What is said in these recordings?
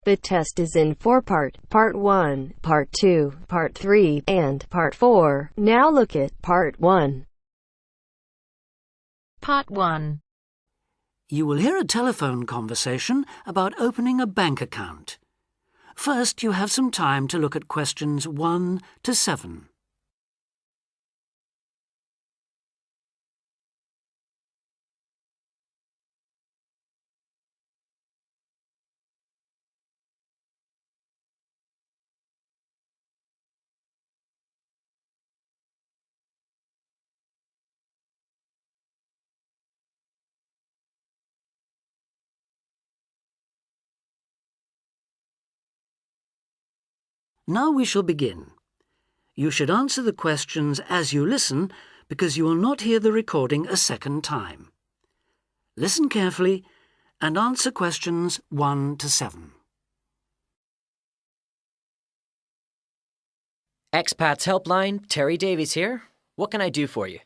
The test is in 4 parts. Part 1, Part 2, Part 3, and Part 4. Now look at Part 1. Part 1. You will hear a telephone conversation about opening a bank account. First, you have some time to look at questions 1 to 7. Now we shall begin. You should answer the questions as you listen because you will not hear the recording a second time. Listen carefully and answer questions 1 to 7. Expats Helpline, Terry Davies here. What can I do for you?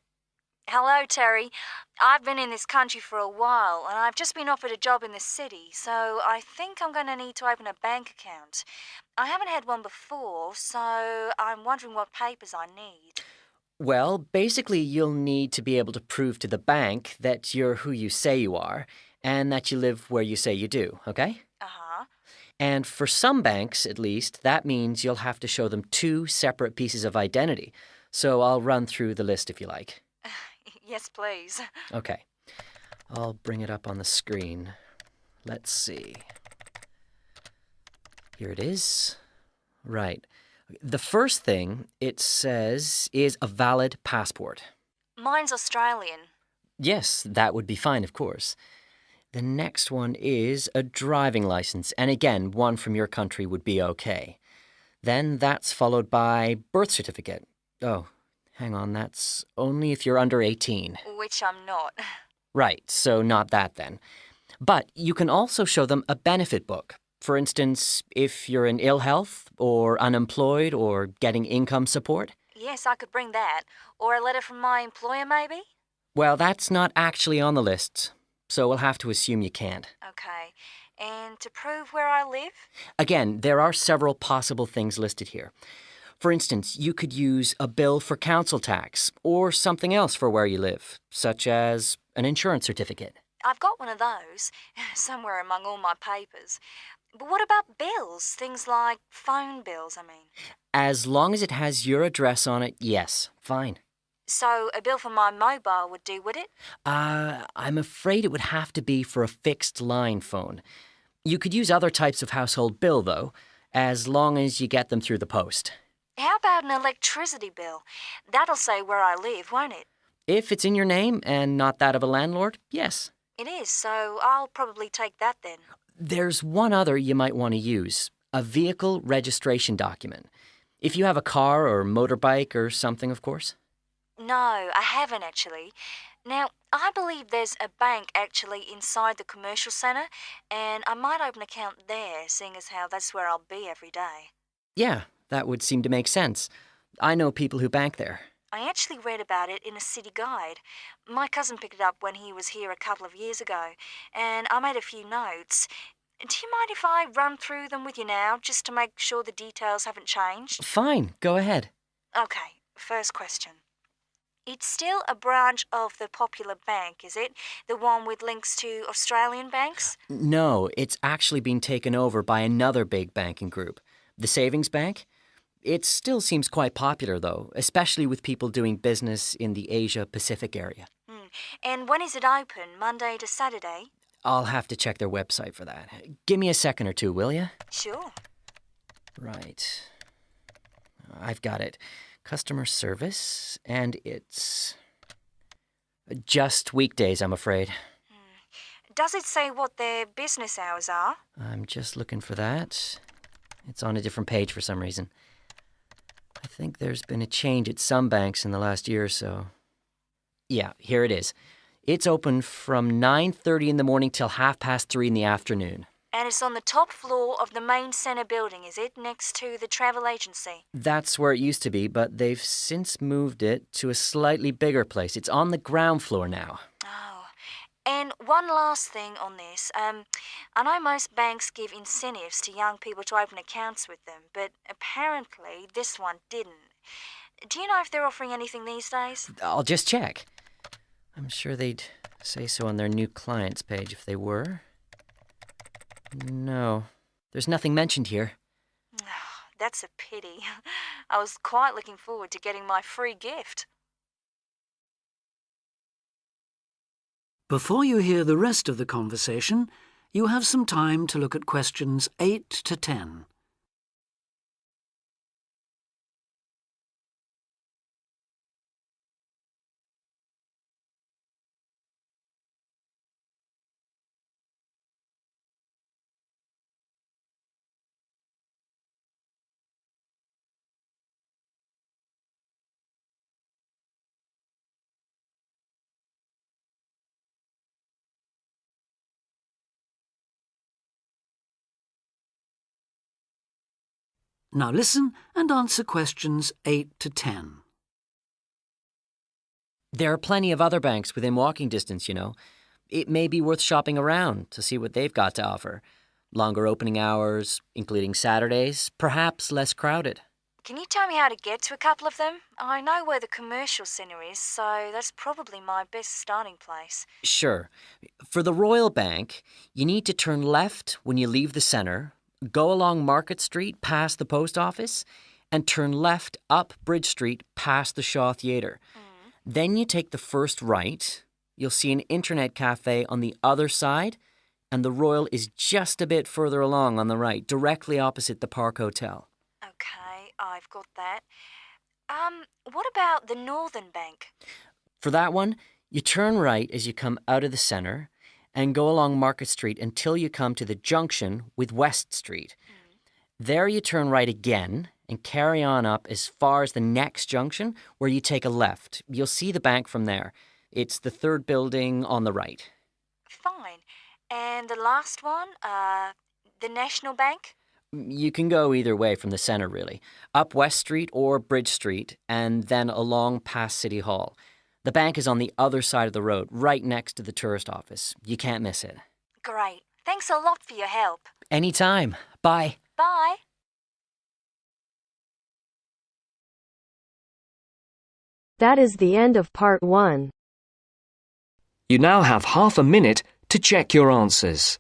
Hello, Terry. I've been in this country for a while and I've just been offered a job in the city, so I think I'm going to need to open a bank account. I haven't had one before, so I'm wondering what papers I need. Well, basically you'll need to be able to prove to the bank that you're who you say you are and that you live where you say you do, okay? Uh-huh. And for some banks, at least, that means you'll have to show them 2 separate pieces of identity. So I'll run through the list if you like. Yes, please. Okay. I'll bring it up on the screen. Let's see. Here it is. Right. The first thing it says is a valid passport. Mine's Australian. Yes, that would be fine, of course. The next one is a driving license, and again, one from your country would be okay. Then that's followed by birth certificate. Oh, hang on, that's only if you're under 18. Which I'm not. Right, so not that then. But you can also show them a benefit book. For instance, if you're in ill health or unemployed or getting income support. Yes, I could bring that. Or a letter from my employer, maybe? Well, that's not actually on the list, so we'll have to assume you can't. Okay. And to prove where I live? Again, there are several possible things listed here. For instance, you could use a bill for council tax or something else for where you live, such as an insurance certificate. I've got one of those, somewhere among all my papers. But what about bills? Things like phone bills, I mean. As long as it has your address on it, yes, fine. So a bill for my mobile would do, would it? I'm afraid it would have to be for a fixed line phone. You could use other types of household bill, though, as long as you get them through the post. How about an electricity bill? That'll say where I live, won't it? If it's in your name and not that of a landlord, yes. It is, so I'll probably take that then. There's one other you might want to use, a vehicle registration document. If you have a car or motorbike or something, of course. No, I haven't actually. Now, I believe there's a bank actually inside the commercial centre, and I might open an account there, seeing as how that's where I'll be every day. Yeah, that would seem to make sense. I know people who bank there. I actually read about it in a city guide. My cousin picked it up when he was here a couple of years ago, and I made a few notes. Do you mind if I run through them with you now, just to make sure the details haven't changed? Fine, go ahead. Okay, first question. It's still a branch of the Popular Bank, is it? The one with links to Australian banks? No, it's actually been taken over by another big banking group, the Savings Bank. It still seems quite popular, though, especially with people doing business in the Asia-Pacific area. And when is it open, Monday to Saturday? I'll have to check their website for that. Give me a second or two, will you? Sure. Right. I've got it. Customer service, and it's just weekdays, I'm afraid. Does it say what their business hours are? I'm just looking for that. It's on a different page for some reason. I think there's been a change at some banks in the last year or so. Yeah, here it is. It's open from 9:30 in the morning till 3:30 in the afternoon. And it's on the top floor of the main centre building, is it? Next to the travel agency? That's where it used to be, but they've since moved it to a slightly bigger place. It's on the ground floor now. Oh. And one last thing on this. I know most banks give incentives to young people to open accounts with them, but apparently this one didn't. Do you know if they're offering anything these days? I'll just check. I'm sure they'd say so on their new clients page if they were. No, there's nothing mentioned here. That's a pity. I was quite looking forward to getting my free gift. Before you hear the rest of the conversation, you have some time to look at questions 8 to 10. Now listen and answer questions 8 to 10. There are plenty of other banks within walking distance, you know. It may be worth shopping around to see what they've got to offer. Longer opening hours, including Saturdays, perhaps less crowded. Can you tell me how to get to a couple of them? I know where the commercial centre is, so that's probably my best starting place. Sure. For the Royal Bank, you need to turn left when you leave the centre, go along Market Street past the post office, and turn left up Bridge Street past the Shaw Theatre. Then you take the first right. You'll see an internet cafe on the other side, and the Royal is just a bit further along on the right, directly opposite the Park Hotel. Okay, I've got that. What about the Northern Bank? For that one, you turn right as you come out of the centre and go along Market Street until you come to the junction with West Street. There you turn right again and carry on up as far as the next junction where you take a left. You'll see the bank from there. It's the third building on the right. Fine. And the last one, the National Bank? You can go either way from the centre, really. Up West Street or Bridge Street and then along past City Hall. The bank is on the other side of the road, right next to the tourist office. You can't miss it. Great. Thanks a lot for your help. Anytime. Bye. Bye. That is the end of part 1. You now have half a minute to check your answers.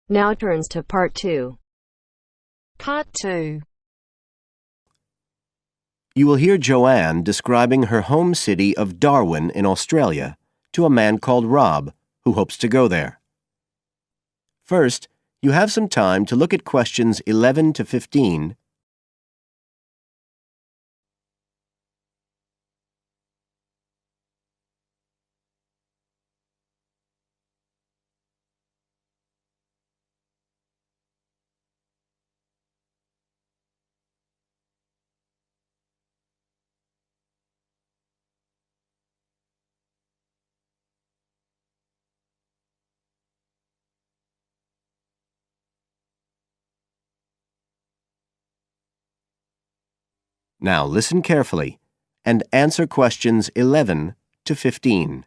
Now turns to part 2. Part 2. You will hear Joanne describing her home city of Darwin in Australia to a man called Rob, who hopes to go there. First, you have some time to look at questions 11 to 15. Now listen carefully and answer questions 11 to 15.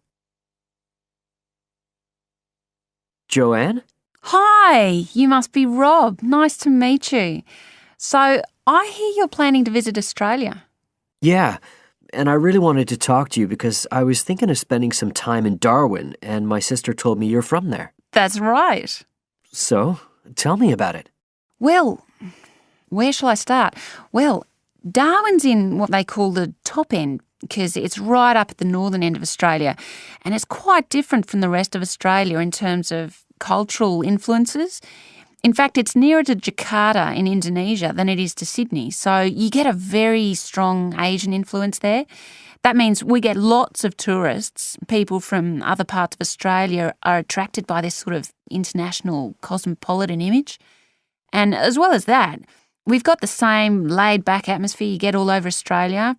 Joanne? Hi, you must be Rob. Nice to meet you. So, I hear you're planning to visit Australia. Yeah, and I really wanted to talk to you because I was thinking of spending some time in Darwin, and my sister told me you're from there. That's right. So, tell me about it. Well, where shall I start? Well, Darwin's in what they call the top end because it's right up at the northern end of Australia, and it's quite different from the rest of Australia in terms of cultural influences. In fact, it's nearer to Jakarta in Indonesia than it is to Sydney, so you get a very strong Asian influence there. That means we get lots of tourists. People from other parts of Australia are attracted by this sort of international cosmopolitan image. And as well as that, We've got the same laid-back atmosphere you get all over Australia,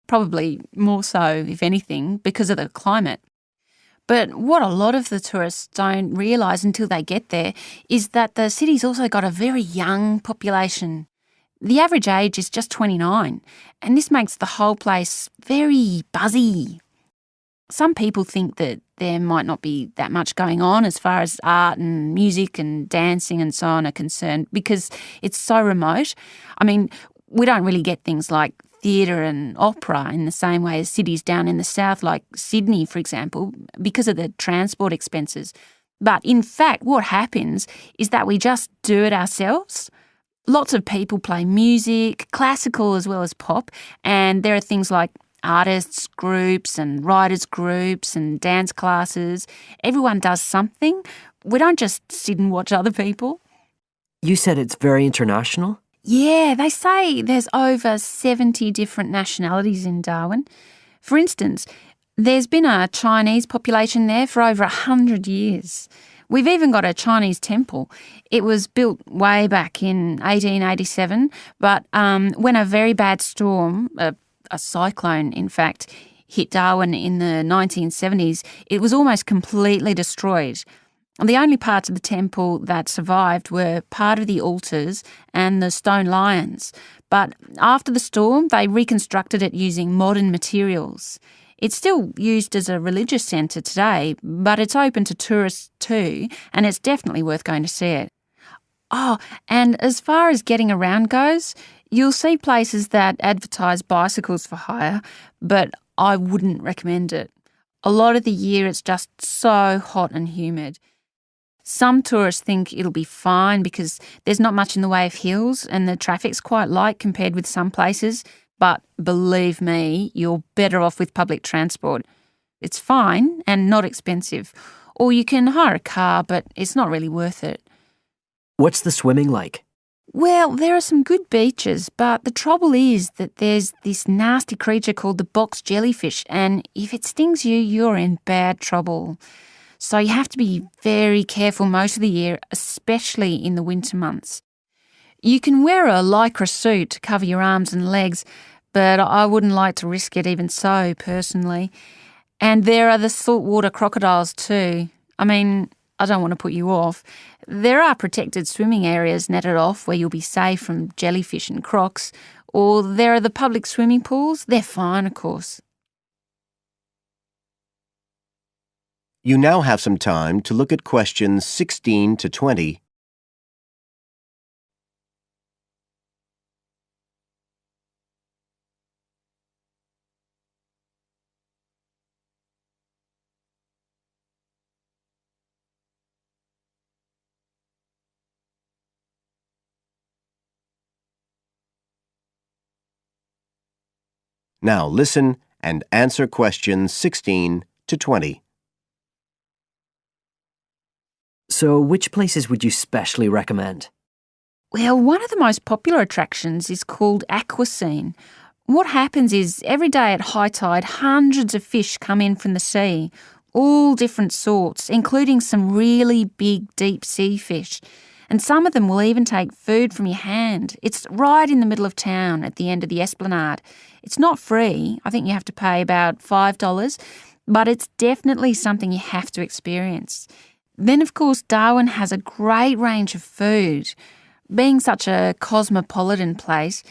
probably more so, if anything, because of the climate. But what a lot of the tourists don't realise until they get there is that the city's also got a very young population. The average age is just 29, and this makes the whole place very buzzy. Some people think that there might not be that much going on as far as art and music and dancing and so on are concerned because it's so remote. I mean, we don't really get things like theatre and opera in the same way as cities down in the south like Sydney, for example, because of the transport expenses. But in fact, what happens is that we just do it ourselves. Lots of people play music, classical as well as pop, and there are things like artists groups and writers groups and dance classes. Everyone does something. We don't just sit and watch other people. You said it's very international? Yeah, they say there's over 70 different nationalities in Darwin. For instance, there's been a Chinese population there for over 100 years. We've even got a Chinese temple. It was built way back in 1887, but when a very bad storm, a cyclone, in fact, hit Darwin in the 1970s, it was almost completely destroyed. The only parts of the temple that survived were part of the altars and the stone lions. But after the storm, they reconstructed it using modern materials. It's still used as a religious centre today, but it's open to tourists too, and it's definitely worth going to see it. Oh, and as far as getting around goes, you'll see places that advertise bicycles for hire, but I wouldn't recommend it. A lot of the year it's just so hot and humid. Some tourists think it'll be fine because there's not much in the way of hills and the traffic's quite light compared with some places, but believe me, you're better off with public transport. It's fine and not expensive. Or you can hire a car, but it's not really worth it. What's the swimming like? Well, there are some good beaches, but the trouble is that there's this nasty creature called the box jellyfish, and if it stings you, you're in bad trouble. So you have to be very careful most of the year, especially in the winter months. You can wear a lycra suit to cover your arms and legs, but I wouldn't like to risk it even so, personally. And there are the saltwater crocodiles too. I mean, I don't want to put you off. There are protected swimming areas netted off where you'll be safe from jellyfish and crocs, or there are the public swimming pools. They're fine, of course. You now have some time to look at questions 16 to 20. Now listen and answer questions 16 to 20. So, which places would you specially recommend? Well, one of the most popular attractions is called Aquascene. What happens is every day at high tide, hundreds of fish come in from the sea, all different sorts, including some really big deep sea fish. And some of them will even take food from your hand. It's right in the middle of town at the end of the esplanade. It's not free. I think you have to pay about $5, but it's definitely something you have to experience. Then, of course, Darwin has a great range of food, being such a cosmopolitan place.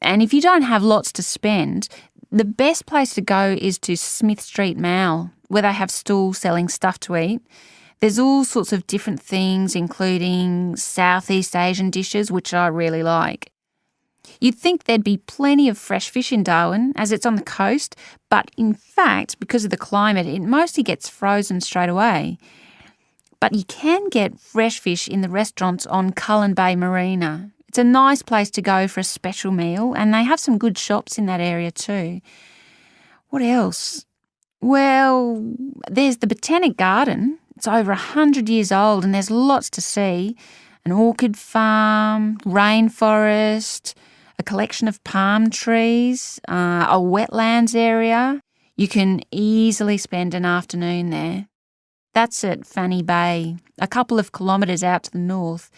And if you don't have lots to spend, the best place to go is to Smith Street Mall, where they have stalls selling stuff to eat. There's all sorts of different things, including Southeast Asian dishes, which I really like. You'd think there'd be plenty of fresh fish in Darwin, as it's on the coast, but in fact, because of the climate, it mostly gets frozen straight away. But you can get fresh fish in the restaurants on Cullen Bay Marina. It's a nice place to go for a special meal, and they have some good shops in that area too. What else? Well, there's the Botanic Garden. It's over 100 years old and there's lots to see. An orchid farm, rainforest, a collection of palm trees, a wetlands area. You can easily spend an afternoon there. That's at Fanny Bay, a couple of kilometres out to the north.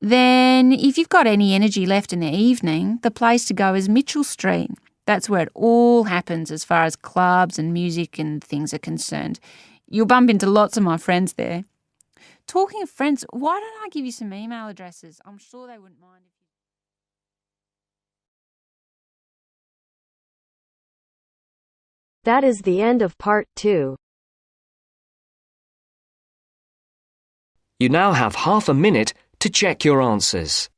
Then, if you've got any energy left in the evening, the place to go is Mitchell Street. That's where it all happens as far as clubs and music and things are concerned. You'll bump into lots of my friends there. Talking of friends, why don't I give you some email addresses? I'm sure they wouldn't mind. That is the end of part 2. You now have half a minute to check your answers.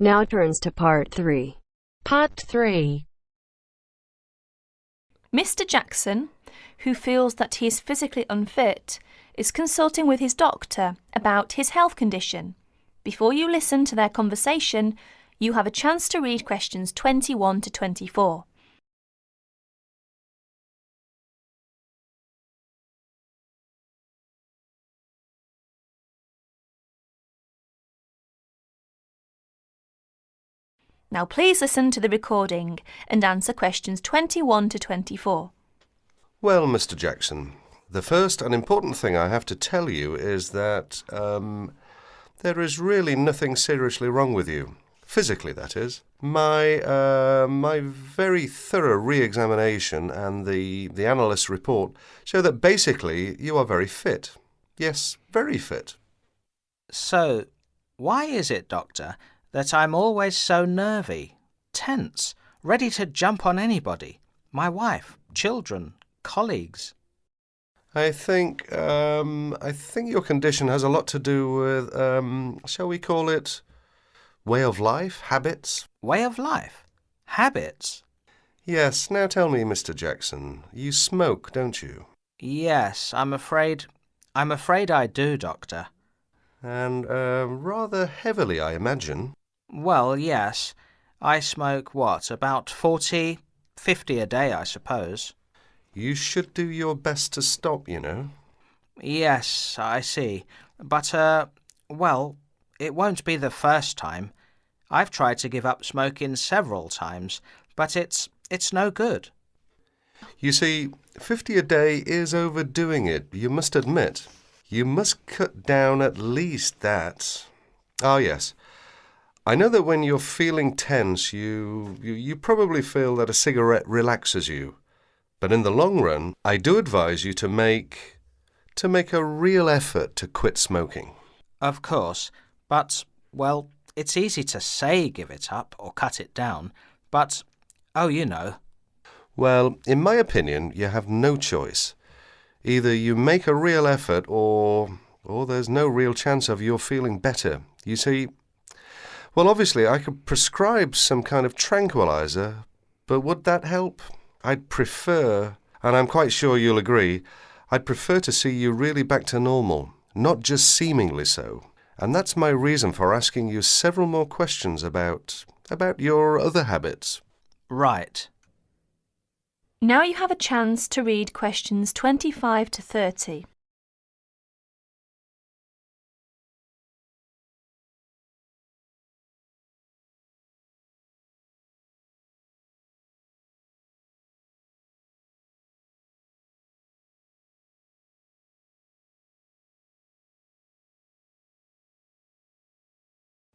Now turns to part 3. Part 3. Mr. Jackson, who feels that he is physically unfit, is consulting with his doctor about his health condition. Before you listen to their conversation, you have a chance to read questions 21 to 24. Now please listen to the recording and answer questions 21 to 24. Well, Mr. Jackson, the first and important thing I have to tell you is that there is really nothing seriously wrong with you. Physically, that is. My very thorough re-examination and the analyst's report show that basically you are very fit. Yes, very fit. So, why is it, Doctor, that I'm always so nervy, tense, ready to jump on anybody? My wife, children, colleagues. I think your condition has a lot to do with, shall we call it, way of life, habits? Way of life? Habits? Yes. Now tell me, Mr. Jackson, you smoke, don't you? Yes, I'm afraid I do, Doctor. And rather heavily, I imagine. Well, yes. I smoke, about 40, 50 a day, I suppose. You should do your best to stop, you know. Yes, I see. But, it won't be the first time. I've tried to give up smoking several times, but it's no good. You see, 50 a day is overdoing it, you must admit. You must cut down at least that. Ah, yes. I know that when you're feeling tense, you probably feel that a cigarette relaxes you. But in the long run, I do advise you to make a real effort to quit smoking. Of course, but, it's easy to say give it up or cut it down, but, you know. Well, in my opinion, you have no choice. Either you make a real effort or there's no real chance of your feeling better. You see, well, obviously I could prescribe some kind of tranquilizer, but would that help? I'd prefer, and I'm quite sure you'll agree, I'd prefer to see you really back to normal, not just seemingly so. And that's my reason for asking you several more questions about your other habits. Right. Now you have a chance to read questions 25 to 30.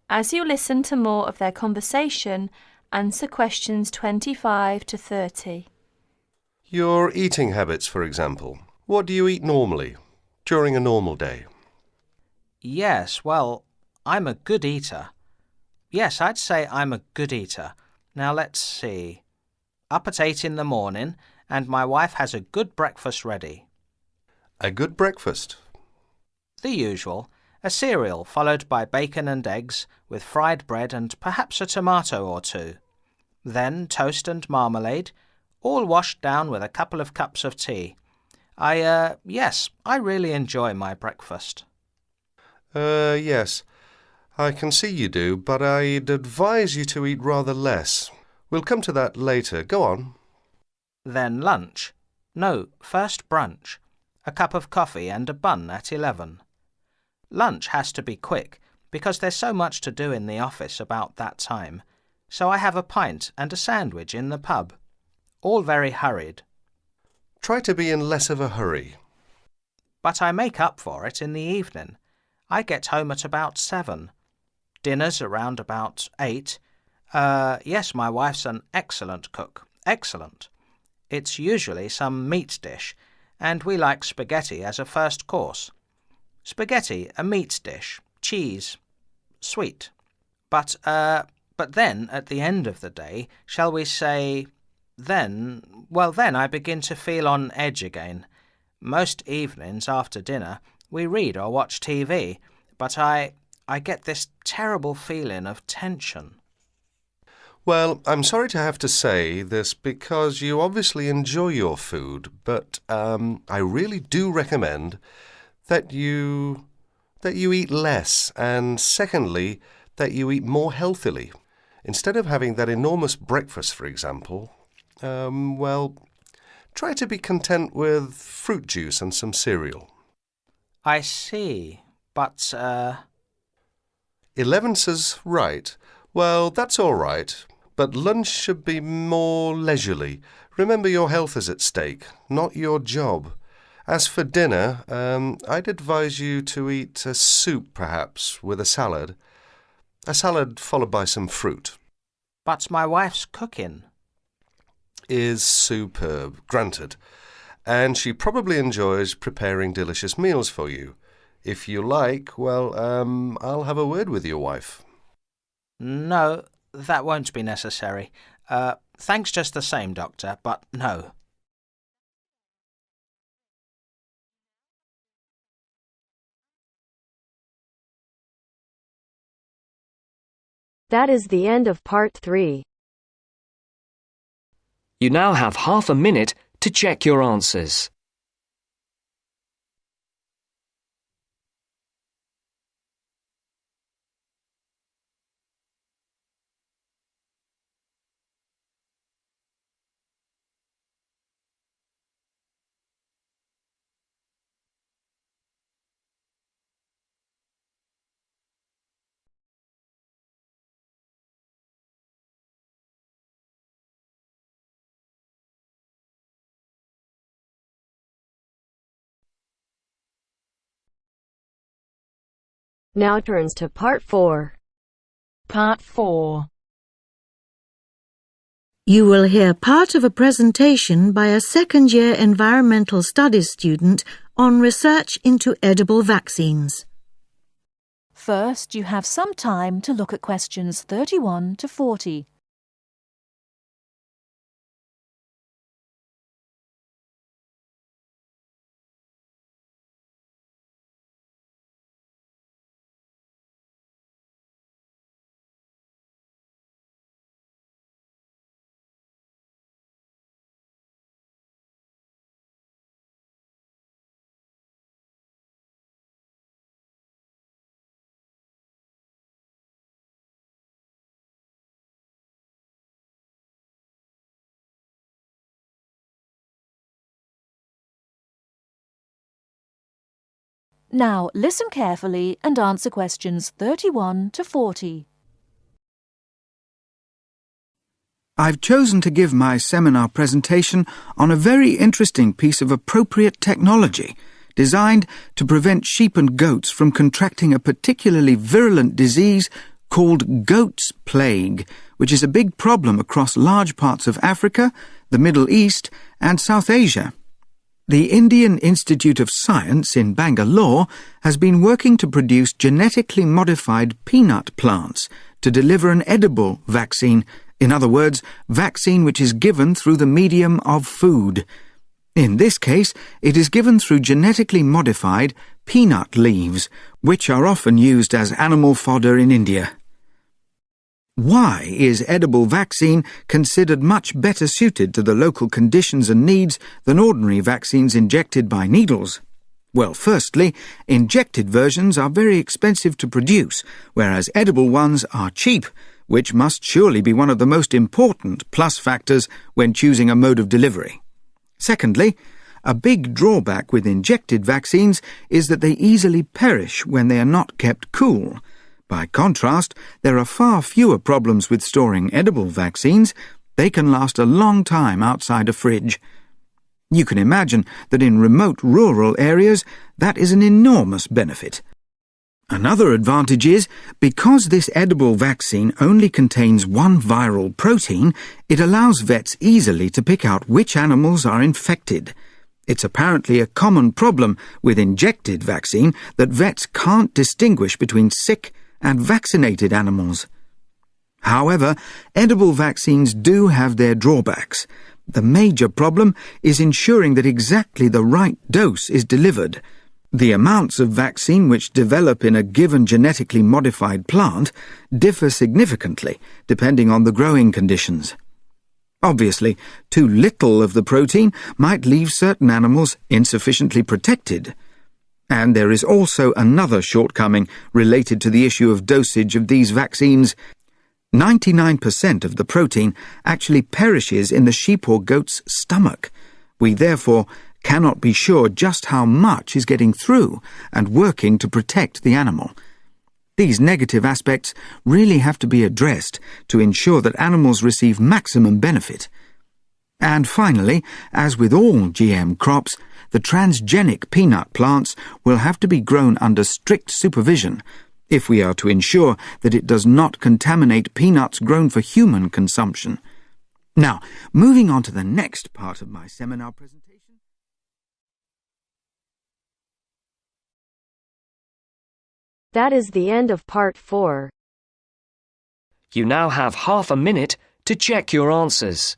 As you listen to more of their conversation, answer questions 25 to 30. Your eating habits, for example. What do you eat normally, during a normal day? Yes, I'm a good eater. Yes, I'd say I'm a good eater. Now let's see. Up at 8 in the morning, and my wife has a good breakfast ready. A good breakfast? The usual. A cereal followed by bacon and eggs with fried bread and perhaps a tomato or two. Then toast and marmalade, all washed down with a couple of cups of tea. I really enjoy my breakfast. Yes. I can see you do, but I'd advise you to eat rather less. We'll come to that later. Go on. Then lunch. No, first brunch. A cup of coffee and a bun at 11. Lunch has to be quick, because there's so much to do in the office about that time. So I have a pint and a sandwich in the pub. All very hurried. Try to be in less of a hurry. But I make up for it in the evening. I get home at about 7. Dinner's around about 8. Yes, my wife's an excellent cook. Excellent. It's usually some meat dish, and we like spaghetti as a first course. Spaghetti, a meat dish, cheese, sweet. But then, at the end of the day, shall we say, then I begin to feel on edge again. Most evenings after dinner we read or watch TV, but I get this terrible feeling of tension. Well, I'm sorry to have to say this because you obviously enjoy your food, but I really do recommend that you eat less, and secondly, that you eat more healthily. Instead of having that enormous breakfast, for example, try to be content with fruit juice and some cereal. I see, but 11 says right. Well, that's all right, but lunch should be more leisurely. Remember, your health is at stake, not your job. As for dinner, I'd advise you to eat a soup, perhaps, with a salad. A salad followed by some fruit. But my wife's cooking is superb, granted. And she probably enjoys preparing delicious meals for you. If you like, I'll have a word with your wife. No, that won't be necessary. Thanks just the same, Doctor, but no. That is the end of part 3. You now have half a minute to check your answers. Now turns to part 4. Part 4. You will hear part of a presentation by a second-year environmental studies student on research into edible vaccines. First, you have some time to look at questions 31 to 40. Now listen carefully and answer questions 31 to 40. I've chosen to give my seminar presentation on a very interesting piece of appropriate technology designed to prevent sheep and goats from contracting a particularly virulent disease called goat's plague, which is a big problem across large parts of Africa, the Middle East and South Asia. The Indian Institute of Science in Bangalore has been working to produce genetically modified peanut plants to deliver an edible vaccine, in other words, vaccine which is given through the medium of food. In this case, it is given through genetically modified peanut leaves, which are often used as animal fodder in India. Why is edible vaccine considered much better suited to the local conditions and needs than ordinary vaccines injected by needles? Well, firstly, injected versions are very expensive to produce, whereas edible ones are cheap, which must surely be one of the most important plus factors when choosing a mode of delivery. Secondly, a big drawback with injected vaccines is that they easily perish when they are not kept cool. By contrast, there are far fewer problems with storing edible vaccines. They can last a long time outside a fridge. You can imagine that in remote rural areas, that is an enormous benefit. Another advantage is, because this edible vaccine only contains one viral protein, it allows vets easily to pick out which animals are infected. It's apparently a common problem with injected vaccine that vets can't distinguish between sick and vaccinated animals. However, edible vaccines do have their drawbacks. The major problem is ensuring that exactly the right dose is delivered. The amounts of vaccine which develop in a given genetically modified plant differ significantly depending on the growing conditions. Obviously, too little of the protein might leave certain animals insufficiently protected. And there is also another shortcoming related to the issue of dosage of these vaccines. 99% of the protein actually perishes in the sheep or goat's stomach. We therefore cannot be sure just how much is getting through and working to protect the animal. These negative aspects really have to be addressed to ensure that animals receive maximum benefit. And finally, as with all GM crops, the transgenic peanut plants will have to be grown under strict supervision if we are to ensure that it does not contaminate peanuts grown for human consumption. Now, moving on to the next part of my seminar presentation. That is the end of part 4. You now have half a minute to check your answers.